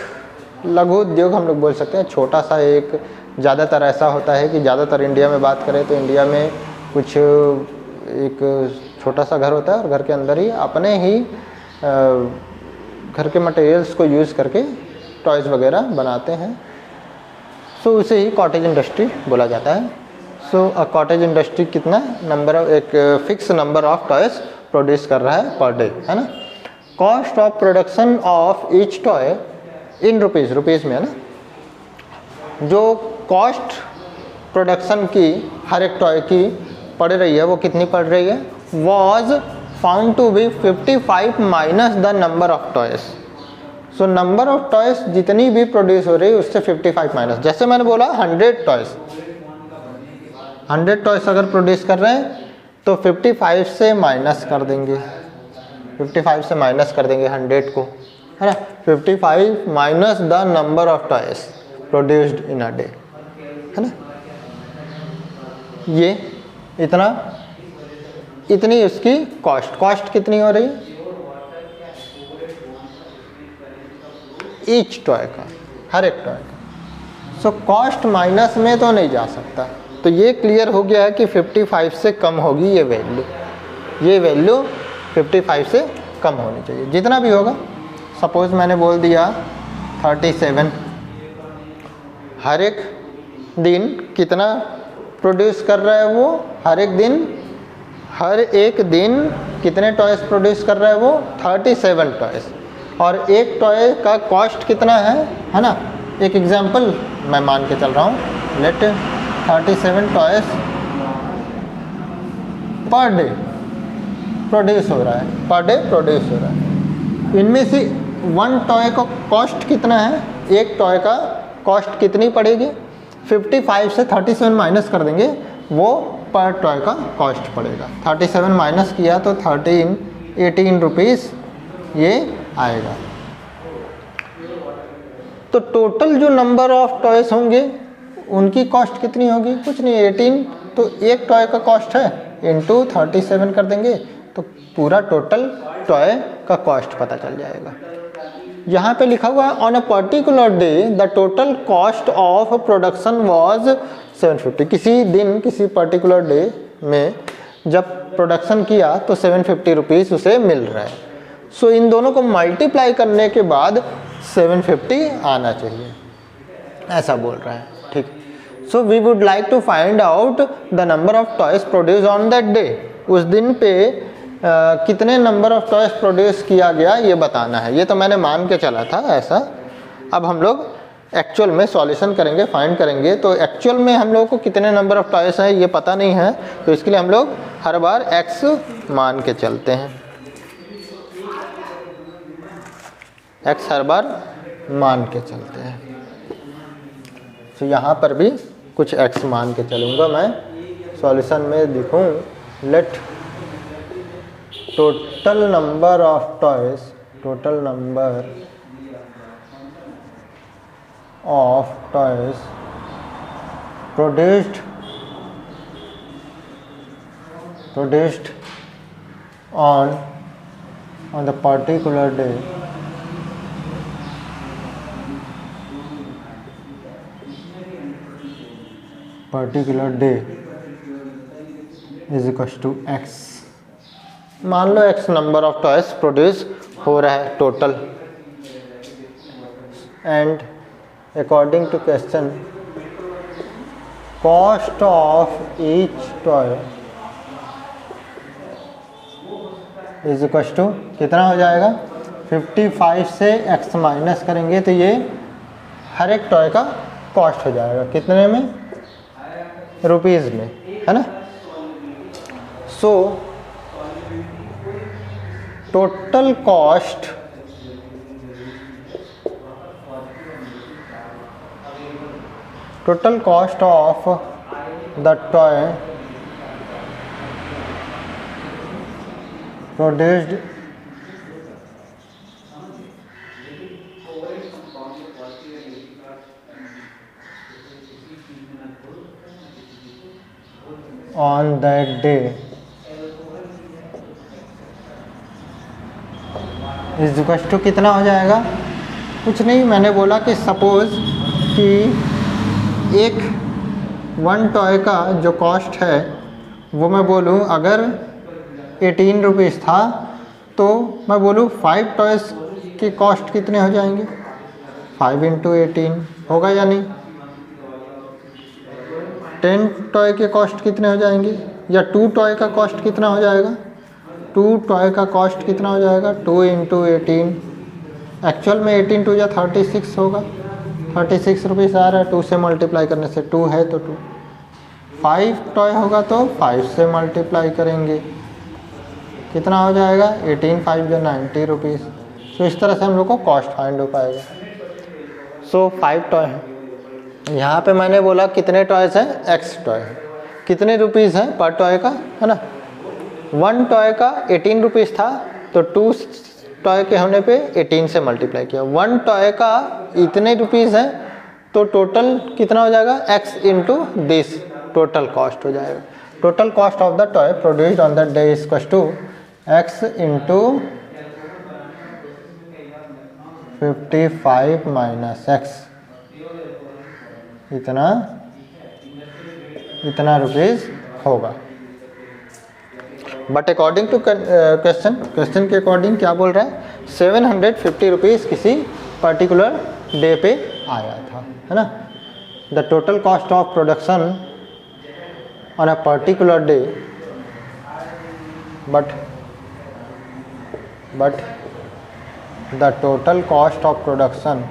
A: लघु उद्योग हम लोग बोल सकते हैं, छोटा सा एक, ज़्यादातर ऐसा होता है कि ज़्यादातर इंडिया में बात करें तो इंडिया में कुछ एक छोटा सा घर होता है और घर के अंदर ही अपने ही घर के मटेरियल्स को यूज़ करके टॉयज़ वगैरह बनाते हैं। सो उसे ही कॉटेज इंडस्ट्री बोला जाता है। सो अ कॉटेज इंडस्ट्री कितना नंबर ऑफ, एक fix number of toys produce कर रहा है पर डे, है ना। Cost of production of each toy in rupees में, है ना। जो कॉस्ट प्रोडक्शन की हर एक टॉय की पड़ रही है वो कितनी पड़ रही है, was found to be 55 minus the number of toys. So number of toys जितनी भी प्रोड्यूस हो रही है उससे 55 माइनस, जैसे मैंने बोला 100 टॉयज अगर प्रोड्यूस कर रहे हैं तो 55 से माइनस कर देंगे, 55 से माइनस कर देंगे 100 को, है ना, 55 minus the number of toys produced in a day, है ना। ये इतनी उसकी कॉस्ट कितनी हो रही है ईच टॉय का, हर एक टॉय का। सो कॉस्ट माइनस में तो नहीं जा सकता, तो ये क्लियर हो गया है कि 55 से कम होगी ये वैल्यू 55 से कम होनी चाहिए, जितना भी होगा। सपोज मैंने बोल दिया 37, हर एक दिन कितना प्रोड्यूस कर रहा है वो, हर एक दिन कितने टॉयज प्रोड्यूस कर रहा है वो, 37 टॉयज। और एक टॉय का कॉस्ट कितना है ना। एक एग्जांपल मैं मान के चल रहा हूँ, let 37 toys per day produce हो रहा है, इनमें से वन टॉय का कॉस्ट कितना है, एक टॉय का कॉस्ट कितनी पड़ेगी, 55 से 37 माइनस कर देंगे, वो पर टॉय का कॉस्ट पड़ेगा। 37 माइनस किया तो 18 रुपीज़ ये आएगा। तो टोटल जो नंबर ऑफ टॉयज होंगे उनकी कॉस्ट कितनी होगी, कुछ नहीं, 18, तो एक टॉय का कॉस्ट है इंटू 37 कर देंगे तो पूरा टोटल टॉय का कॉस्ट पता चल जाएगा। यहाँ पे लिखा हुआ है on a particular day the total cost of production was 750। किसी दिन किसी पर्टिकुलर डे में जब प्रोडक्शन किया तो 750 रुपीज़ उसे मिल रहा है। सो इन दोनों को मल्टीप्लाई करने के बाद 750 आना चाहिए, ऐसा बोल रहा है, ठीक। So we would like to find out the number of toys produce on that day. उस दिन पे कितने नंबर ऑफ टॉयज प्रोड्यूस किया गया ये बताना है। ये तो मैंने मान के चला था ऐसा। अब हम लोग एक्चुअल में सॉल्यूशन करेंगे, फाइंड करेंगे, तो एक्चुअल में हम लोग को कितने नंबर ऑफ टॉयज हैं ये पता नहीं है, तो इसके लिए हम लोग हर बार x मान के चलते हैं, x हर बार मान के चलते हैं। तो यहाँ पर भी कुछ x मान के चलूँगा मैं, सॉल्यूशन में दिखूँ, let total number of toys produced on the particular day is equals to x। मान लो x number of toys produce हो रहा है total, and according to question cost of each toy is equal to कितना हो जाएगा, 55 से x minus करेंगे तो ये हर एक टॉय का कॉस्ट हो जाएगा, कितने में, रुपीज़ में, है ना। So total cost of the toy produced on that day is equal to कितना हो जाएगा, कुछ नहीं, मैंने बोला कि सपोज कि एक वन टॉय का जो कॉस्ट है वो मैं बोलूँ अगर 18 रुपीज़ था, तो मैं बोलूँ 5 टॉयज़ की कॉस्ट कितने हो जाएंगे, 5 इंटू 18 होगा या नहीं, 10 टॉय के कॉस्ट कितने हो जाएंगे, या 2 टॉय का कॉस्ट कितना हो जाएगा, 2 टॉय का कॉस्ट कितना हो जाएगा, 2 इंटू 18, एक्चुअल में 18 टू या 36 होगा, 36 रुपीज़ आ रहा है, 2 से मल्टीप्लाई करने से 2 है तो 2, 5 टॉय होगा तो 5 से मल्टीप्लाई करेंगे, कितना हो जाएगा, 18 5 जो 90 रुपीज़। तो इस तरह से हम लोग को कॉस्ट फाइंड हो पाएगा। सो 5 टॉय है, यहाँ पे मैंने बोला कितने टॉयज़ हैं, x टॉय है, कितने रुपीज़ हैं पर टॉय का, है ना। 1 टॉय का 18 रुपीज़ था तो 2 टॉय के होने पे 18 से मल्टीप्लाई किया, 1 टॉय का इतने रुपीज़ है तो टोटल कितना हो जाएगा, x into this total cost हो जाएगा। Total cost of the toy produced on the day is equal to x into 55 minus x, इतना रुपीज़ होगा। बट अकॉर्डिंग टू क्वेश्चन के अकॉर्डिंग क्या बोल रहा है, 750 रुपीज़ किसी पर्टिकुलर डे पे आया था, है ना। The total cost of production on a particular day but the total cost of production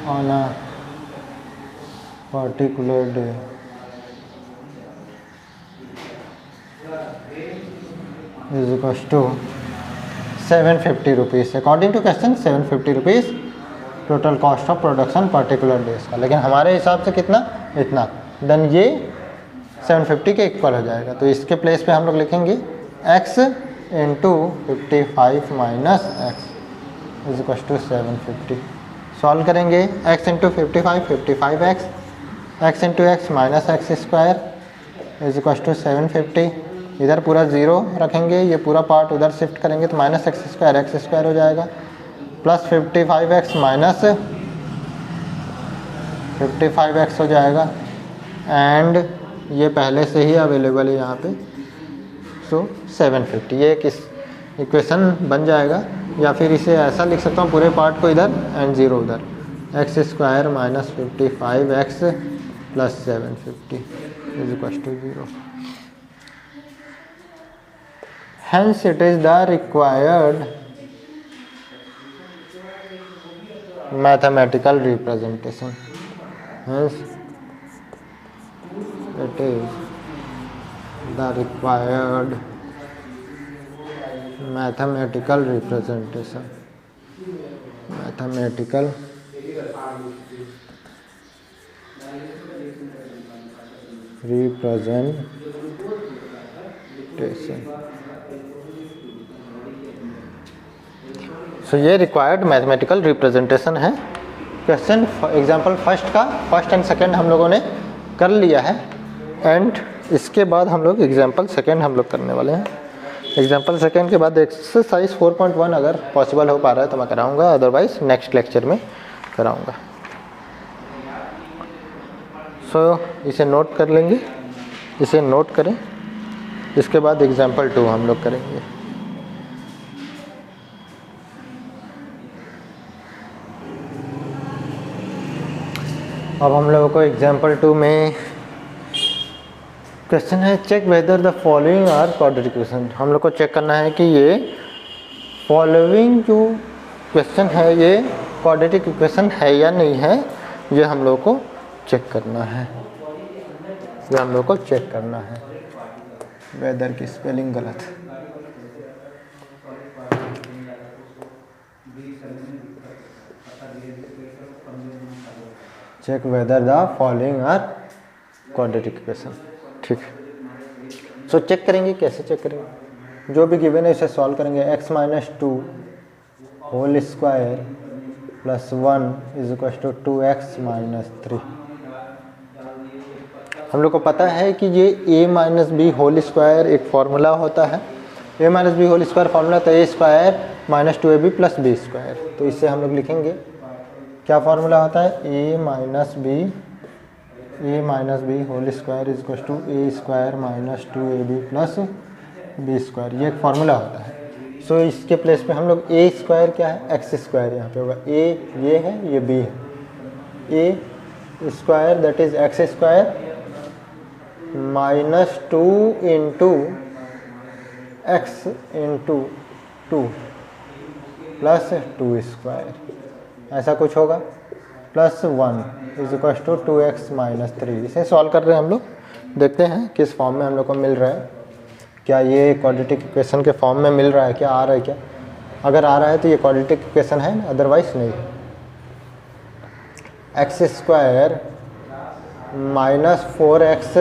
A: on a particular day is equals to 750 rupees. According to question 750 rupees total cost of production particular days का, लेकिन हमारे हिसाब से कितना, इतना, then ये 750 के equal हो जाएगा। तो इसके प्लेस पे हम लोग लिखेंगे x into 55 minus x is equal to 750। Solve करेंगे x into 55x, x into x minus x square is equal to 750। इधर पूरा ज़ीरो रखेंगे, ये पूरा पार्ट उधर शिफ्ट करेंगे तो माइनस एक्स स्क्वायर हो जाएगा, प्लस 55x माइनस 55x हो जाएगा, एंड ये पहले से ही अवेलेबल है यहाँ पे, सो 750। ये किस इक्वेशन बन जाएगा, या फिर इसे ऐसा लिख सकता हूँ पूरे पार्ट को इधर एंड ज़ीरो उधर, x square minus 55x plus 750 is equal to 0। Hence it is the required mathematical representation. Hence it is the required mathematical representation. Mathematical representation. सो ये रिक्वायर्ड मैथमेटिकल रिप्रेजेंटेशन है। क्वेश्चन एग्जांपल फर्स्ट का first and second हम लोगों ने कर लिया है, and इसके बाद हम लोग एग्जांपल सेकंड हम लोग करने वाले हैं। एग्जांपल सेकंड के बाद एक्सरसाइज 4.1 अगर पॉसिबल हो पा रहा है तो मैं कराऊंगा, अदरवाइज नेक्स्ट लेक्चर में कराऊंगा। सो इसे नोट कर लेंगे, इसे नोट करें, इसके बाद एग्जांपल 2 हम लोग करेंगे। अब हम लोगों को एग्जाम्पल 2 में क्वेश्चन है check whether the following are quadratic equation. हम लोग को चेक करना है कि ये फॉलोइंग जो क्वेश्चन है ये क्वाड्रेटिक इक्वेशन है या नहीं है, ये हम लोग को चेक करना है, ये हम लोग को चेक करना है। वेदर की स्पेलिंग गलत, check whether the following are quadratic equation. ठीक, सो चेक करेंगे, कैसे चेक करेंगे, जो भी गिवन है इसे सॉल्व करेंगे। x minus 2 whole square plus 1 is equal to 2x minus 3। हम लोग को पता है कि ये a minus b whole square एक फार्मूला होता है, a minus b whole square formula, तो a square minus 2ab plus b square. तो इससे हम लोग लिखेंगे क्या फार्मूला होता है, a minus b whole square is equal to a square minus 2ab plus b square, ये एक फार्मूला होता है। सो इसके प्लेस पे हम लोग a स्क्वायर क्या है, एक्स स्क्वायर यहाँ पे होगा, a ये है, ये b है, a square that is x square minus 2 into x into 2 plus 2 square, ऐसा कुछ होगा, plus 1 is equal to 2x minus 3। इसे सॉल्व कर रहे हैं हम लोग, देखते हैं किस फॉर्म में हम लोग को मिल रहा है। क्या ये क्वाड्रेटिक इक्वेशन के फॉर्म में मिल रहा है, क्या आ रहा है क्या? अगर आ रहा है तो ये क्वाड्रेटिक इक्वेशन है ना, अदरवाइज नहीं। X square minus 4x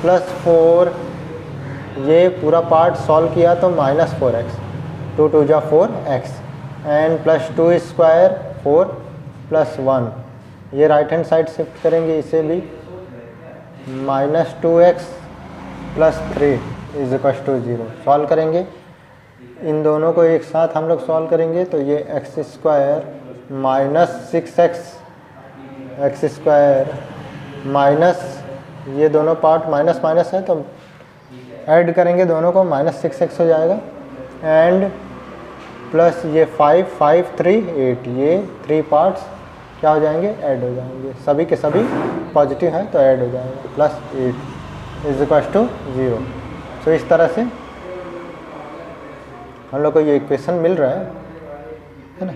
A: plus 4, ये पूरा पार्ट सॉल्व किया तो माइनस 4x, 2 2 जा 4x and plus 2 square 4 plus 1, ये राइट हैंड साइड शिफ्ट करेंगे, इसे भी minus 2x plus 3 is equal to 0। Solve करेंगे इन दोनों को एक साथ हम लोग सॉल्व करेंगे तो ये x square minus 6x, x square minus, ये दोनों पार्ट माइनस माइनस है तो ऐड करेंगे दोनों को, माइनस 6x हो जाएगा एंड प्लस ये 5 5 3 8, ये 3 पार्ट्स क्या हो जाएंगे, ऐड हो जाएंगे, सभी के सभी पॉजिटिव हैं तो ऐड हो जाएगा, प्लस 8 इज इक्वल टू 0। सो इस तरह से हम लोग को ये इक्वेशन मिल रहा है ना।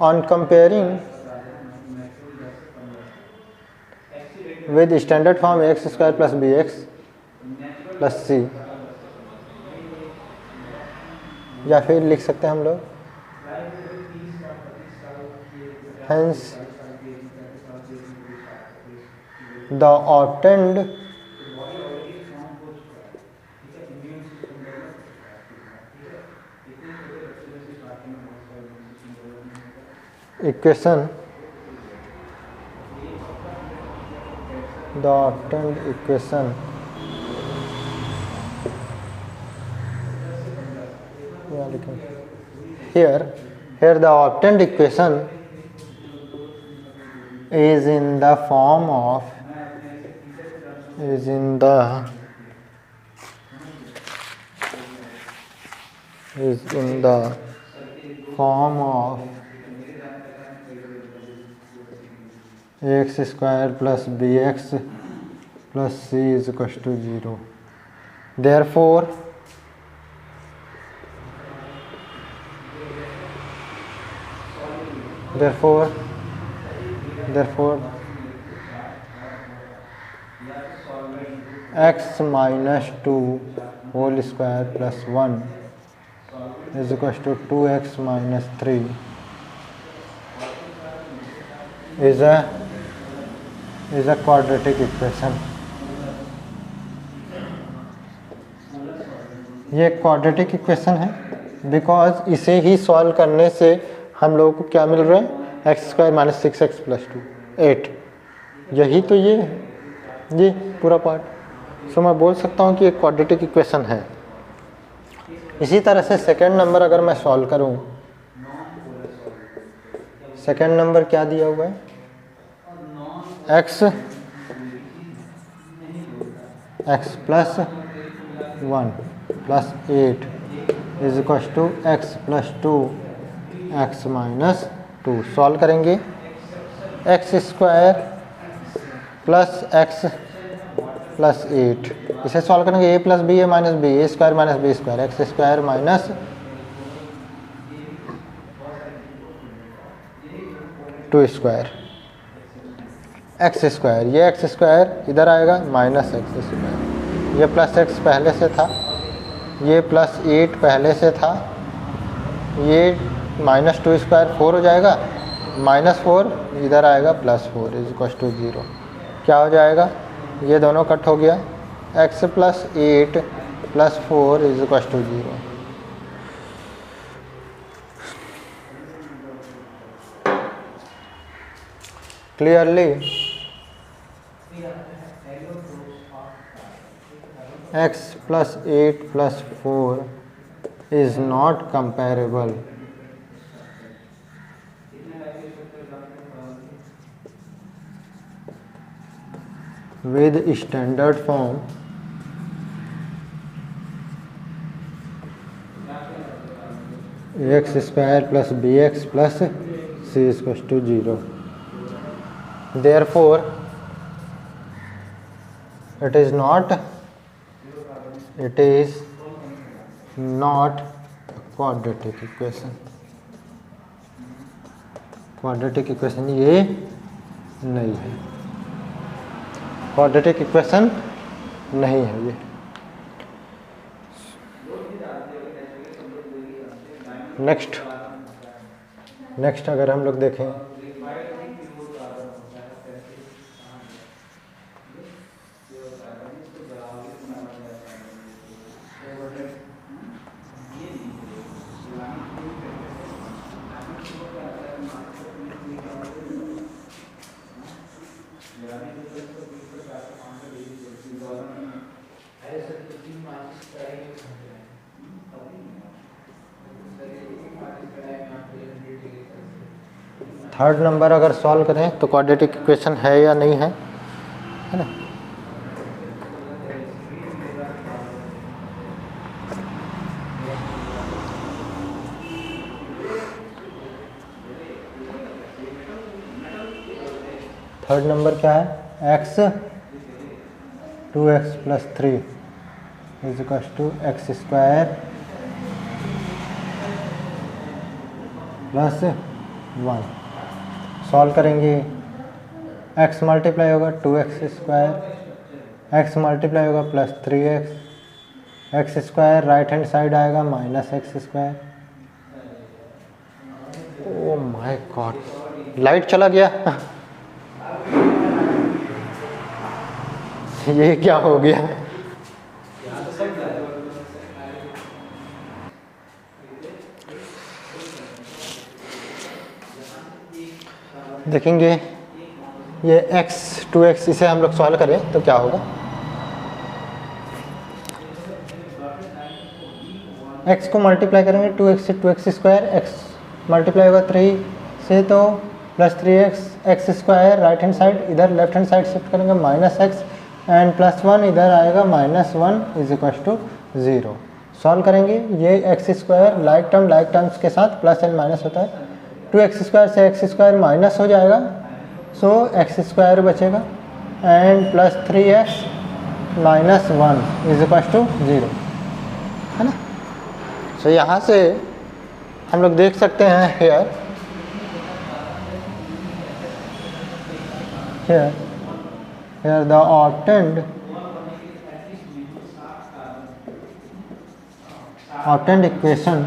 A: On comparing with standard form X square plus B x plus C, या फिर लिख सकते हैं हम लोग hence the obtained equation, the obtained equation here the obtained equation is in the form of x square plus B x plus c is equal to 0। Therefore x minus 2 whole square plus 1 is equal to 2x minus 3 is a quadratic equation। ये quadratic equation है because इसे ही solve करने से हम लोगों को क्या मिल रहा है, x square minus 6x plus 2 8, यही तो ये पूरा पार्ट। सो मैं बोल सकता हूँ कि एक क्वाड्रेटिक इक्वेशन है। इसी तरह से सेकेंड नंबर अगर मैं सॉल्व करूँ, सेकेंड नंबर क्या दिया हुआ है, x plus 1 plus 8 is equal to x plus 2 x minus 2। Solve करेंगे x square plus x plus 8, इसे सॉल्व करेंगे a plus b a minus b, a square minus b square, x square minus 2 square, x square, ये x square इधर आएगा minus x square, ये plus x पहले से था, ये प्लस 8 पहले से था, ये माइनस 2 स्क्वायर 4 हो जाएगा, माइनस 4 इधर आएगा प्लस 4 इज इक्वल टू 0। क्या हो जाएगा, ये दोनों कट हो गया, x plus 8 plus 4 is equal to 0। Clearly x plus 8 plus 4 is not comparable with standard form x square plus bx plus c is equal to 0। Therefore it is not quadratic equation। Quadratic equation ये नहीं है, quadratic equation नहीं है ये। Next अगर हम लोग देखें थर्ड नंबर अगर सॉल्व करें तो क्वाड्रेटिक इक्वेशन है या नहीं है ना। थर्ड नंबर क्या है, x 2x + 3 = x² + 1। सॉल्व करेंगे, x मल्टीप्लाई होगा 2x², x मल्टीप्लाई होगा +3x, x² right hand side आएगा -x²। Oh my God, light चला गया। ये क्या हो गया। देखेंगे ये x 2x, इसे हम लोग सॉल्व करें तो क्या होगा। x को मल्टीप्लाई करेंगे 2x से 2x², x मल्टीप्लाई होगा 3 से तो +3x, x² right hand side, इधर लेफ्ट हैंड साइड शिफ्ट करेंगे -x एंड +1 इधर आएगा -1 = 0। सॉल्व करेंगे, ये x² लाइक टर्म्स के साथ प्लस एंड माइनस होता है, 2x² से x² माइनस हो जाएगा, सो x² बचेगा एंड +3x - 1 = 0, है ना। सो यहाँ से हम लोग देख सकते हैं here the obtained equation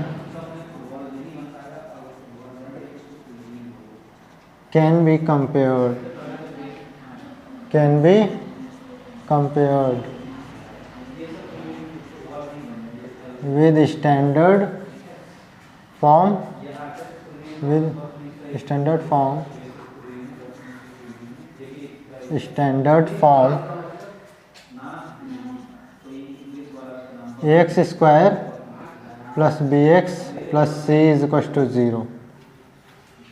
A: can be compared with standard form ax² + bx + c = 0।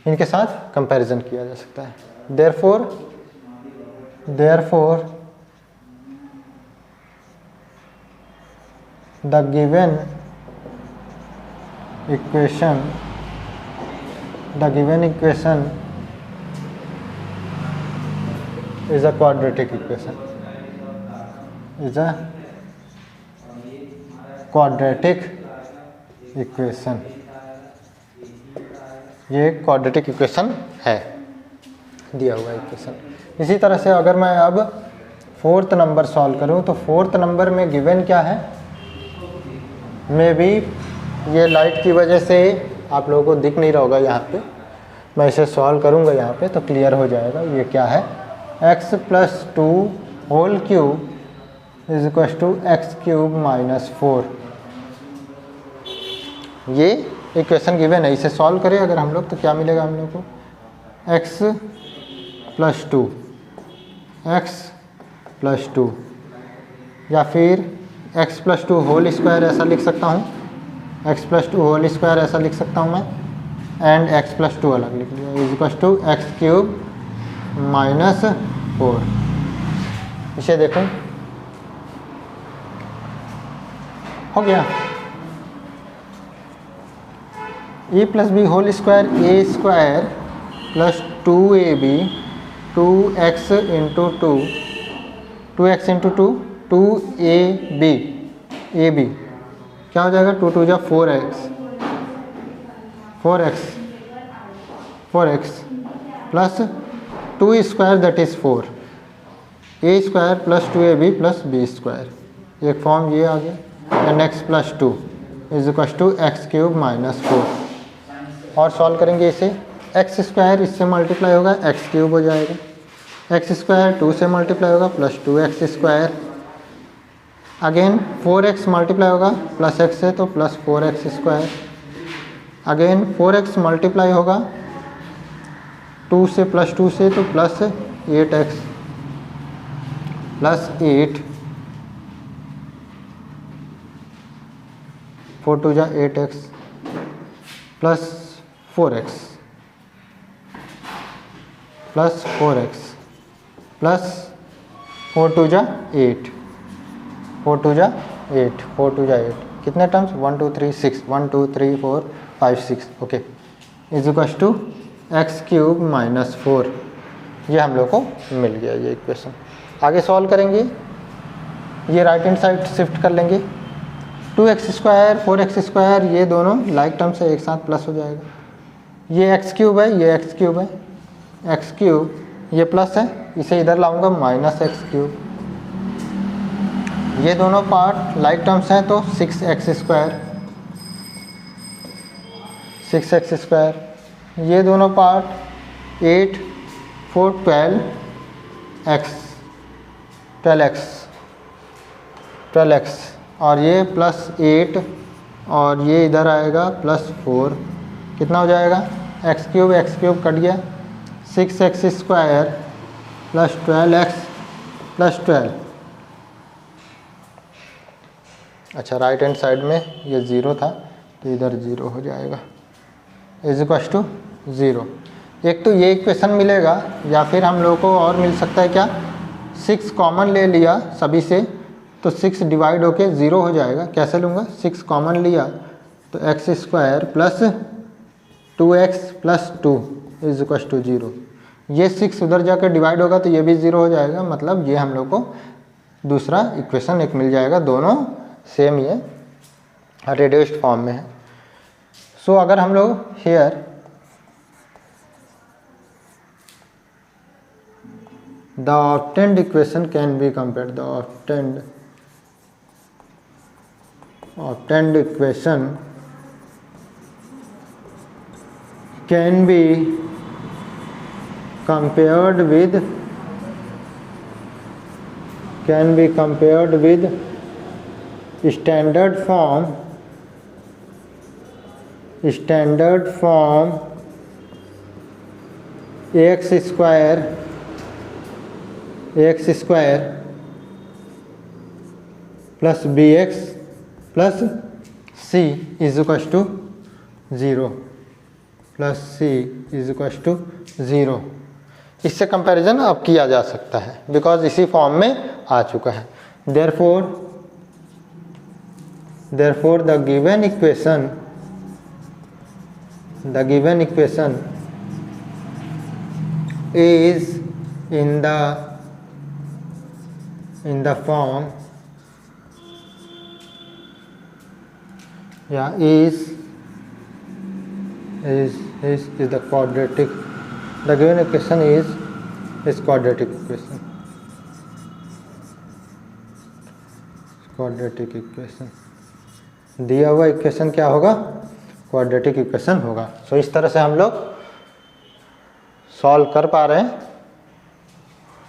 A: इनके साथ कंपैरिजन किया जा सकता है। therefore the given equation is a quadratic equation, ये क्वाड्रेटिक इक्वेशन है, दिया हुआ इक्वेशन। इसी तरह से अगर मैं अब फोर्थ नंबर सॉल्व करूं तो फोर्थ नंबर में गिवन क्या है, मे बी ये लाइट की वजह से आप लोगों को दिख नहीं रहा होगा यहाँ पे, मैं इसे सॉल्व करूँगा यहाँ पे तो क्लियर हो जाएगा। ये क्या है, x + 2 होल क्यूब = x³ - 4। ये इक्वेशन गिवन है, इसे सॉल्व करें अगर हम लोग तो क्या मिलेगा हम लोग को, x + 2 या फिर x + 2 होल स्क्वायर ऐसा लिख सकता हूँ, x + 2 होल स्क्वायर ऐसा लिख सकता हूँ मैं, एंड x + 2 अलग लिख लिया = x³ - 4। इसे देखो हो गया, a + b whole square a² + 2ab 2x × 2 2x × 2 2ab क्या हो जाएगा, 2 × 2 = 4x plus 2² that is 4, a² + 2ab + b², एक फॉर्म ये आ गया, एंड x + 2 = x³ - 4। और सॉल्व करेंगे इसे। एक्स स्क्वायर इससे मल्टीप्लाई होगा एक्स क्यूब हो जाएगा, एक्स स्क्वायर 2 से मल्टीप्लाई होगा plus 2x square, again 4x multiply होगा प्लस x है तो plus 4x square, again 4x multiply होगा 2 से प्लस 2 से तो प्लस 8x प्लस 8, 4 2 जा 8x plus 4x plus 4x plus 4 2 जा 8, 4 2 जा 8, 4 2 जा 8, कितने terms 1 2 3 6, 1 2 3 4 5 6, okay, is equal to x cube minus 4। ये हम लोग को मिल गया ये इक्वेशन। आगे सॉल्व करेंगे, ये राइट हैंड साइड शिफ्ट कर लेंगे, 2x स्क्वायर 4x स्क्वायर ये दोनों लाइक टर्म से एक साथ प्लस हो जाएगा, ये एक्स क्यूब है ये एक्स क्यूब है, एक्स क्यूब ये प्लस है इसे इधर लाऊंगा माइनस एक्स क्यूब, ये दोनों पार्ट लाइक टर्म्स हैं तो 6x स्क्वायर 6x स्क्वायर, ये दोनों पार्ट 8 4 12x और ये प्लस 8 और ये इधर आएगा प्लस 4, कितना हो जाएगा एक्स क्यूब कट गया, 6x square plus 12x plus 12। अच्छा राइट हैंड साइड में ये 0 था तो इधर 0 हो जाएगा, इज इक्वल टू 0। एक तो ये इक्वेशन मिलेगा या फिर हम लोग को और मिल सकता है क्या, 6 कॉमन ले लिया सभी से तो 6 डिवाइड होके 0 हो जाएगा, कैसे लूँगा 6 कॉमन लिया तो x square plus 2x plus 2 is equal to 0, ये 6 उधर जाकर डिवाइड होगा तो ये भी 0 हो जाएगा, मतलब ये हम लोग को दूसरा इक्वेशन एक मिल जाएगा, दोनों सेम ये रिड्यूस्ड फॉर्म में है। सो अगर हम लोग hair the obtained equation can be compared, the obtained equation can be compared with standard form ax square plus bx plus c is equal to 0 plus c is equal to 0। इससे comparison अब किया जा सकता है because इसी form में आ चुका है। therefore the given equation is in the form is the quadratic, the given equation is quadratic equation, दिया हुआ इक्वेशन क्या होगा क्वाड्रेटिक इक्वेशन होगा। सो इस तरह से हम लोग सॉल्व कर पा रहे हैं,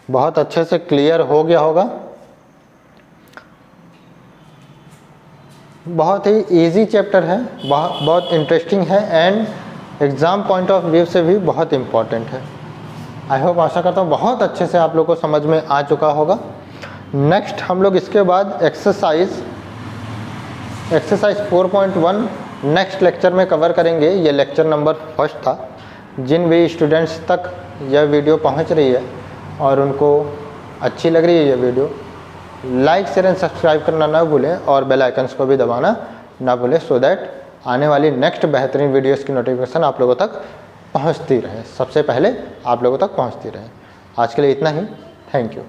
A: बहुत अच्छे से क्लियर हो गया होगा, बहुत ही इजी चैप्टर है, बहुत इंटरेस्टिंग है and exam point of view से भी बहुत इम्पॉर्टेंट है। आई होप आशा करता हूँ बहुत अच्छे से आप लोग को समझ में आ चुका होगा। नेक्स्ट हम लोग इसके बाद एक्सरसाइज 4.1 नेक्स्ट लेक्चर में कवर करेंगे। ये लेक्चर नंबर 1 था। जिन भी स्टूडेंट्स तक यह वीडियो पहुंच रही है और उनको अच्छी लग रही है ये video, like share and subscribe करना ना भूलें और बेल आइकन्स को भी दबाना ना भूलें, सो दैट आने वाली नेक्स्ट बेहतरीन वीडियोस की नोटिफिकेशन आप लोगों तक पहुंचती रहे, सबसे पहले आप लोगों तक पहुंचती रहे। आज के लिए इतना ही, थैंक यू।